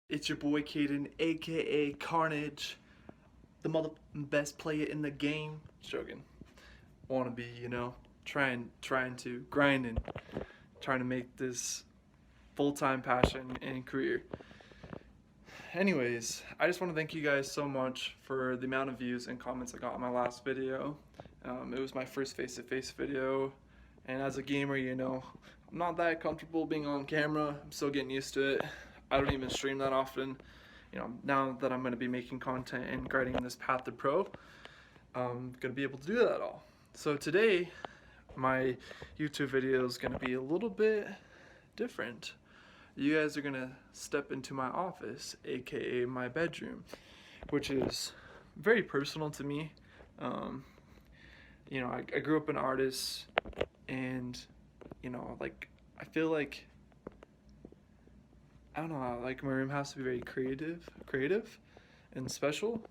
It's your boy Kaden, aka Kahrnijj, the best player in the game. Joking. Wanna be, trying to grind and trying to make this full-time passion and career. Anyways, I just want to thank you guys so much for the amount of views and comments I got on my last video. It was my first face-to-face video, and as a gamer, I'm not that comfortable being on camera. I'm still getting used to it. I don't even stream that often. Now that I'm going to be making content and grinding this path to pro, I'm going to be able to do that all. So today, my YouTube video is going to be a little bit different. You guys are going to step into my office, aka my bedroom, which is very personal to me. I grew up an artist, and, I feel like, I don't know, like my room has to be very creative and special.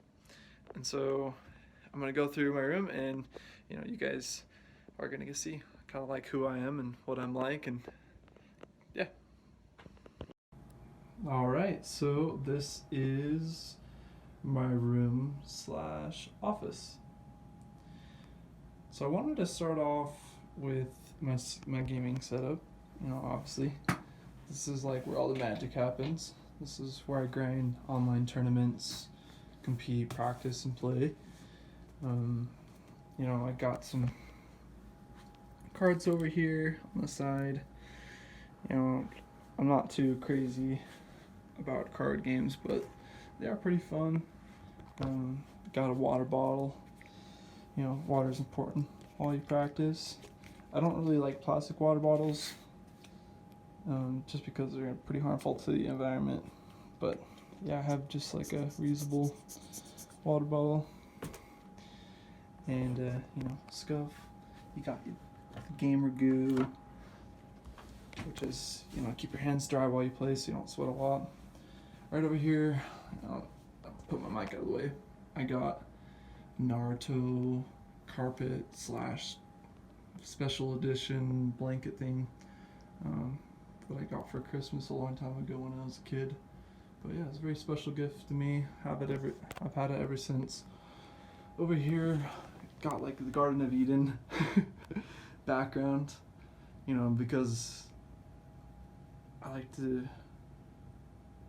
And so I'm gonna go through my room, and you guys are gonna get see kind of like who I am and what I'm like, and yeah. All right, so this is my room slash office. So I wanted to start off with my gaming setup. Obviously, this is like where all the magic happens. This is where I grind online tournaments, compete, practice, and play. I got some cards over here on the side. I'm not too crazy about card games, but they are pretty fun. Got a water bottle. Water's important while you practice. I don't really like plastic water bottles, just because they're pretty harmful to the environment. But yeah, I have just like a reusable water bottle. And scuff. You got your gamer goo, which is keep your hands dry while you play so you don't sweat a lot. Right over here, I'll put my mic out of the way. I got Naruto carpet slash special edition blanket thing that I got for Christmas a long time ago when I was a kid. But yeah, it's a very special gift to me. I've had it ever since. Over here, got like the Garden of Eden background, because I like to.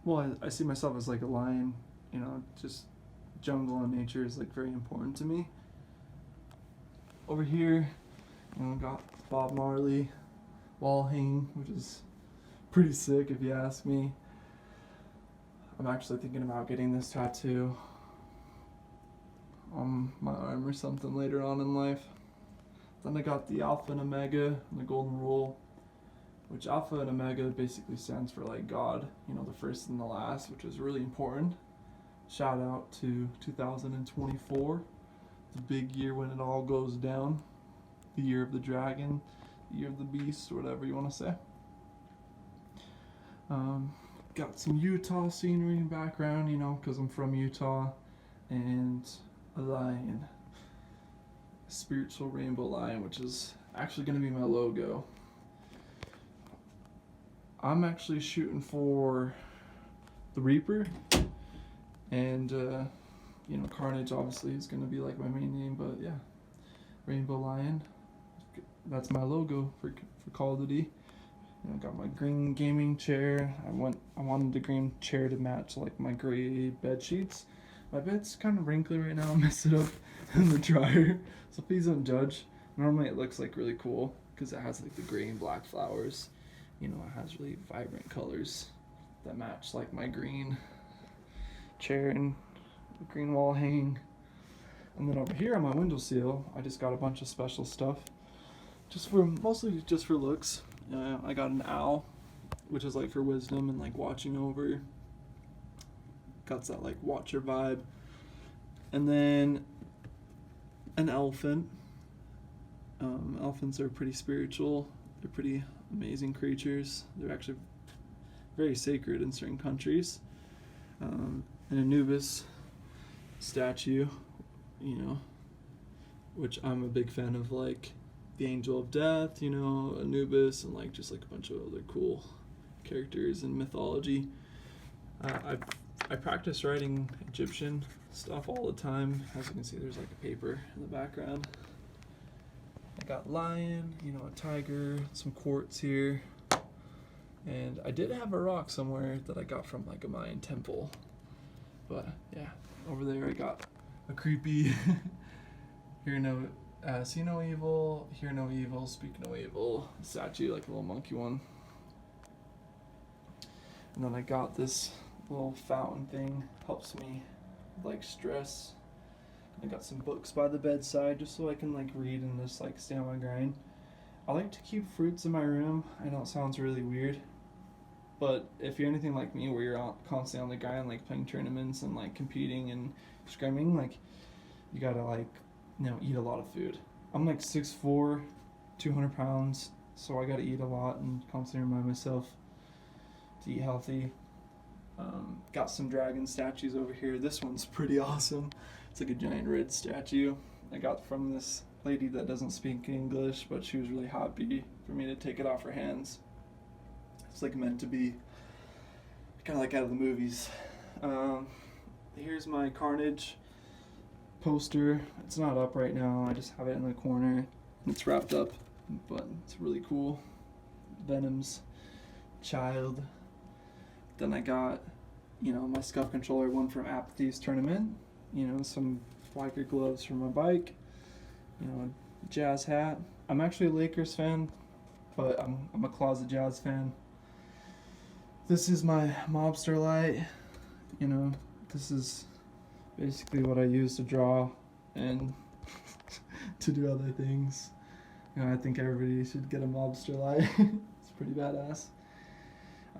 Well, I see myself as like a lion. Just jungle and nature is like very important to me. Over here, got Bob Marley wall hanging, which is pretty sick if you ask me. I'm actually thinking about getting this tattoo on my arm or something later on in life. Then I got the Alpha and Omega and the Golden Rule, which Alpha and Omega basically stands for like God, the first and the last, which is really important. Shout out to 2024, the big year when it all goes down, the year of the dragon, the year of the beast, or whatever you want to say. Got some Utah scenery in the background, because I'm from Utah, and a lion, a spiritual rainbow lion, which is actually going to be my logo. I'm actually shooting for the Reaper, and Kahrnijj obviously is going to be like my main name, but yeah, Rainbow Lion, that's my logo for Call of Duty. Got my green gaming chair. I wanted the green chair to match like my gray bed sheets. My bed's kind of wrinkly right now. I messed it up in the dryer, so please don't judge. Normally it looks like really cool because it has like the gray and black flowers. It has really vibrant colors that match like my green chair and green wall hanging. And then over here on my windowsill, I just got a bunch of special stuff, mostly just for looks. I got an owl, which is like for wisdom and like watching over. Got that like watcher vibe. And then an elephant. Elephants are pretty spiritual. They're pretty amazing creatures. They're actually very sacred in certain countries. An Anubis statue, which I'm a big fan of, like the Angel of Death, Anubis, and like just like a bunch of other cool characters in mythology. I practice writing Egyptian stuff all the time. As you can see, there's like a paper in the background. I got lion, you know, a tiger, some quartz here. And I did have a rock somewhere that I got from like a Mayan temple. But yeah, over there I got a creepy see no evil, hear no evil, speak no evil statue, like a little monkey one. And then I got this little fountain thing, helps me with like stress. I got some books by the bedside just so I can like read and just like stay on my grind. I like to keep fruits in my room. I know it sounds really weird, but if you're anything like me where you're constantly on the grind, like playing tournaments and like competing and scrimming, like you gotta like, you know, eat a lot of food. I'm like 6'4", 200 pounds, so I gotta eat a lot and constantly remind myself to eat healthy. Got some dragon statues over here. This one's pretty awesome. It's like a giant red statue I got from this lady that doesn't speak English, but she was really happy for me to take it off her hands. It's like meant to be, kind of like out of the movies. Here's my Kahrnijj poster. It's not up right now. I just have it in the corner. It's wrapped up, but it's really cool. Venom's child. Then I got, you know, my scuff controller, one from Apathy's tournament. You know, some biker gloves for my bike. You know, a Jazz hat. I'm actually a Lakers fan, but I'm a closet Jazz fan. This is my mobster light. You know, this is basically what I use to draw and to do other things. You know, I think everybody should get a mobster light. It's pretty badass.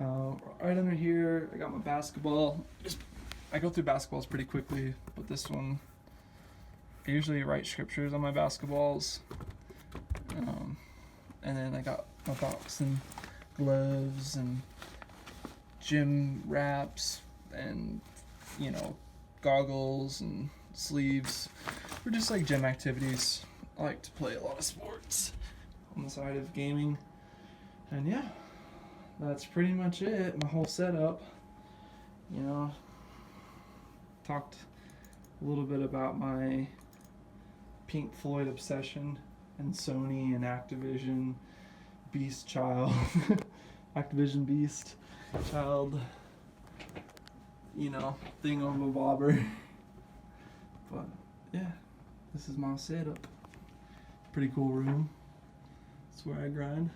Right under here, I got my basketball. I go through basketballs pretty quickly, but this one, I usually write scriptures on my basketballs. And then I got my boxing gloves and gym wraps and, you know, goggles and sleeves for just like gym activities. I like to play a lot of sports on the side of gaming. And yeah, that's pretty much it, my whole setup. You know, talked a little bit about my Pink Floyd obsession and Sony and Activision Beast Child. Activision Beast Child, you know, thingamabobber. But yeah, this is my setup. Pretty cool room. That's where I grind.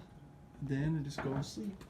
Then I just go to sleep.